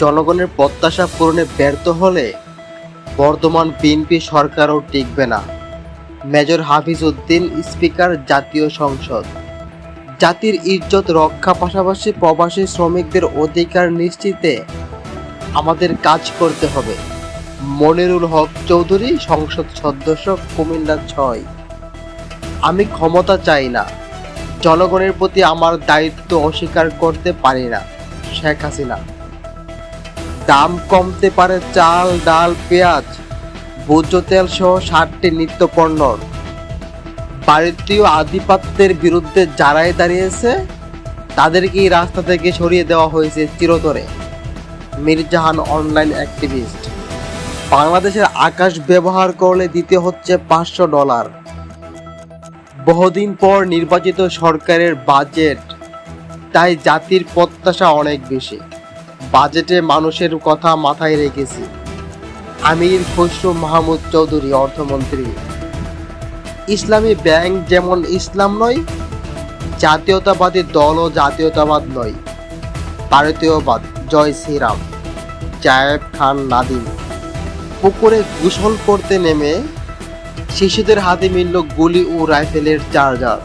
জনগণের প্রত্যাশা পূরণে ব্যর্থ হলে বর্তমান বিএনপি সরকারও টিকবে না। মেজর হাফিজ উদ্দিন, স্পিকার, জাতীয় সংসদ। জাতির ইজ্জত রক্ষা পাশাপাশি প্রবাসী শ্রমিকদের অধিকার নিশ্চিতে আমাদের কাজ করতে হবে। মনিরুল হক চৌধুরী, সংসদ সদস্য, কুমিল্লা ৬। আমি ক্ষমতা চাই না, জনগণের প্রতি আমার দায়িত্ব অস্বীকার করতে পারি না। শেখ হাসিনা। দাম কমতে পারে চাল, ডাল, পেঁয়াজ, ভোজ্য তেল সহ ৬০টি নিত্যপণ্যর। ভারতীয় আধিপত্যের বিরুদ্ধে যারাই দাঁড়িয়েছে তাদেরকেই রাস্তা থেকে সরিয়ে দেওয়া হয়েছে চিরতরে। মির্জাহান, অনলাইন অ্যাক্টিভিস্ট। বাংলাদেশের আকাশ ব্যবহার করলে দিতে হচ্ছে $500। বহুদিন পর নির্বাচিত সরকারের বাজেট, তাই জাতির প্রত্যাশা অনেক বেশি। বাজেটে মানুষের কথা মাথায় রেখেছি। আমির খসরু মাহমুদ চৌধুরী, অর্থমন্ত্রী। ইসলামী ব্যাংক যেমন ইসলাম নয়, জাতীয়তাবাদী দলও জাতীয়তাবাদ নয়, ভারতীয়বাদ। জয় শ্রীরাম। জায়েব খান, নাদিম। পুকুরে গোসল করতে নেমে শিশুদের হাতে মিলল গুলি ও রাইফেলের চার্জার।